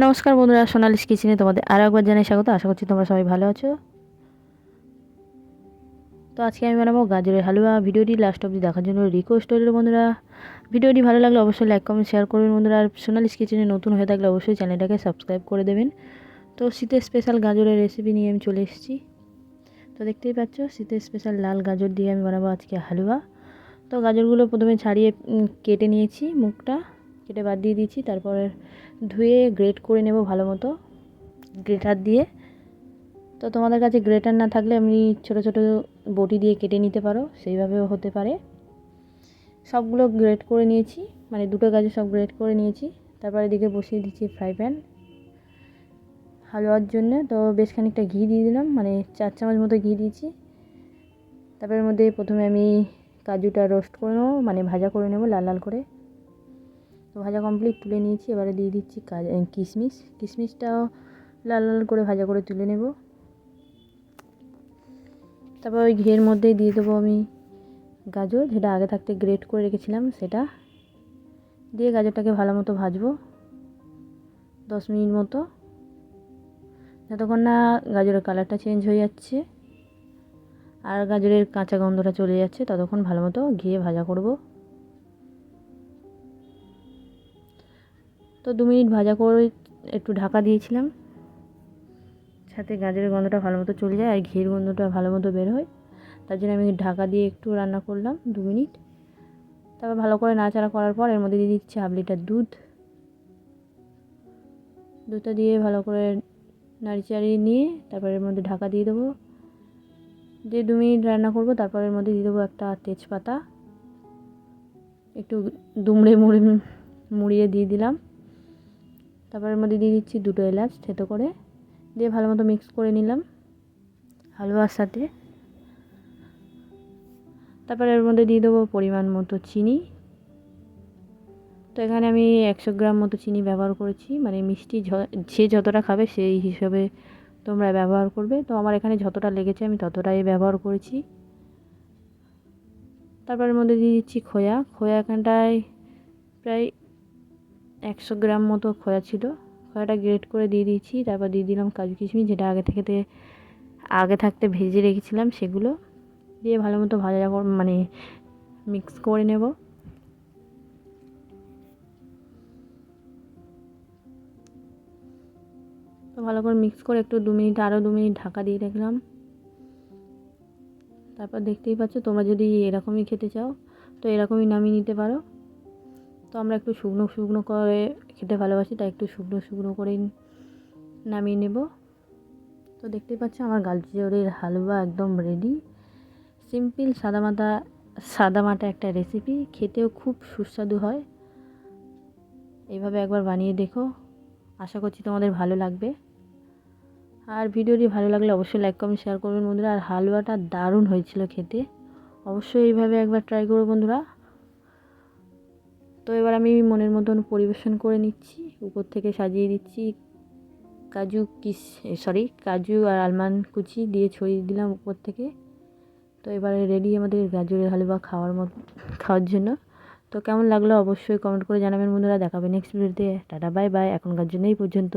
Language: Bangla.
নমস্কার বন্ধুরা, সোনালিস কিচেনে তোমাদের আরও একবার জানাই স্বাগত। আশা করছি তোমরা সবাই ভালো আছো। তো আজকে আমি বানাবো গাজরের হালুয়া। ভিডিওটি লাস্ট অবধি দেখার জন্য রিকোয়েস্ট রইল বন্ধুরা। ভিডিওটি ভালো লাগলে অবশ্যই লাইক কমেন্ট শেয়ার করবেন বন্ধুরা। আর সোনালিস কিচেনে নতুন হয়ে থাকলে অবশ্যই চ্যানেলটাকে সাবস্ক্রাইব করে দেবেন। তো শীতের স্পেশাল গাজরের রেসিপি নিয়ে আমি চলে এসেছি। তো দেখতেই পাচ্ছ, শীতের স্পেশাল লাল গাজর দিয়ে আমি বানাবো আজকে হালুয়া। তো গাজরগুলো প্রথমে ছাড়িয়ে কেটে নিয়েছি, মুখটা কেটে বাদ দিয়ে দিয়েছি। তারপর ধুয়ে গ্রেট করে নেব ভালো মতো গ্রেটার দিয়ে। তো তোমাদের কাছে গ্রেটার না থাকলে এমনি ছোটো ছোটো বটি দিয়ে কেটে নিতে পারো, সেইভাবেও হতে পারে। সবগুলো গ্রেট করে নিয়েছি, মানে দুটো গাজর সব গ্রেট করে নিয়েছি। তারপর এদিকে বসিয়ে দিচ্ছি ফ্রাই প্যান হালুয়ার জন্য। তো বেশ খানিকটা ঘি দিয়ে দিলাম, মানে 4 চামচ মতো ঘি দিয়েছি। তারপরের মধ্যে প্রথমে আমি কাজুটা রোস্ট করে নেবো, মানে ভাজা করে নেবো লাল লাল করে। তো ভাজা কমপ্লিট তুলে নিয়েছি। এবারে দিয়ে দিচ্ছি কিশমিশটাও লাল লাল করে ভাজা করে তুলে নেব। তারপর ওই ঘিয়ের মধ্যেই দিয়ে দেবো আমি গাজর, যেটা আগে থাকতে গ্রেট করে রেখেছিলাম, সেটা দিয়ে গাজরটাকে ভালো মতো ভাজবো 10 মিনিট মতো, যতক্ষণ না গাজরের কালারটা চেঞ্জ হয়ে যাচ্ছে আর গাজরের কাঁচা গন্ধটা চলে যাচ্ছে, ততক্ষণ ভালো মতো ঘিয়ে ভাজা করব। তো 2 মিনিট ভাজা করে একটু ঢাকা দিয়েছিলাম, সাথে গাজরের গন্ধটা ভালো মতো চলে যায় আর ঘিয়ের গন্ধটা ভালো মতো বের হয়। তার জন্য আমি ঢাকা দিয়ে একটু রান্না করলাম 2 মিনিট। তারপর ভালো করে নাড়াচাড়া করার পর এর মধ্যে দিয়ে দিচ্ছি 1/2 লিটার দুধটা দিয়ে ভালো করে নাড়িয়ে নিয়ে তারপর এর মধ্যে ঢাকা দিয়ে দেবো, দিয়ে 2 মিনিট রান্না করব। তারপর এর মধ্যে দিয়ে দেবো একটা তেজপাতা, একটু দুমড়ে মুড়িয়ে দিয়ে দিলাম। তারপর এর মধ্যে দিয়ে দিচ্ছি 2টো এলাচ থেতো করে, দিয়ে ভালো মতো মিক্স করে নিলাম হালুয়ার সাথে। তারপর এর মধ্যে দিয়ে দেবো পরিমাণ মতো চিনি। তো এখানে আমি 100 গ্রাম মতো চিনি ব্যবহার করেছি, মানে মিষ্টি যে যতটা খাবে সেই হিসাবে তোমরা ব্যবহার করবে। তো আমার এখানে যতটা লেগেছে আমি ততটাই ব্যবহার করেছি। তারপর এর মধ্যে দিয়ে দিচ্ছি খোয়া এখানটায় প্রায় 100 গ্রাম মতো খোয়া ছিল, খোয়াটা গ্রেট করে দিয়ে দিয়েছি। তারপর দিয়ে দিলাম কাজু কিশমিশ, যেটা আগে থাকতে ভেজে রেখেছিলাম, সেগুলো দিয়ে ভালো মতো মানে মিক্স করে নেব। তো ভালো করে মিক্স করে একটু 2 মিনিট, আরও 2 মিনিট ঢাকা দিয়ে রাখলাম। তারপর দেখতেই পাচ্ছ, তোমরা যদি এরকমই খেতে চাও তো এরকমই নামিয়ে নিতে পারো। তো আমরা একটু শুকনো শুকনো করে খেতে ভালোবাসি, তাই একটু শুকনো শুকনো করেই নামিয়ে নেব। তো দেখতেই পাচ্ছ আমার গাজরের হালুয়া একদম রেডি। সিম্পল সাদামাটা একটা রেসিপি, খেতেও খুব সুস্বাদু হয়। এইভাবে একবার বানিয়ে দেখো, আশা করছি তোমাদের ভালো লাগবে। আর ভিডিওটি ভালো লাগলে অবশ্যই লাইক কমেন্ট শেয়ার করবেন বন্ধুরা। আর হালুয়াটা দারুণ হয়েছিল খেতে, অবশ্যই এইভাবে একবার ট্রাই করো বন্ধুরা। তো এবার আমি মনের মতন পরিবেশন করে নিচ্ছি, উপর থেকে সাজিয়ে দিচ্ছি কাজু আর আলমন্ড কুচি দিয়ে ছড়িয়ে দিলাম উপর থেকে। তো এবারে রেডি আমাদের গাজরের হালুয়া খাওয়ার জন্য। তো কেমন লাগলো অবশ্যই কমেন্ট করে জানাবেন বন্ধুরা। দেখাবে নেক্সট ভিডিওতে। টাটা বাই বাই, এখনকার জন্য এই পর্যন্ত।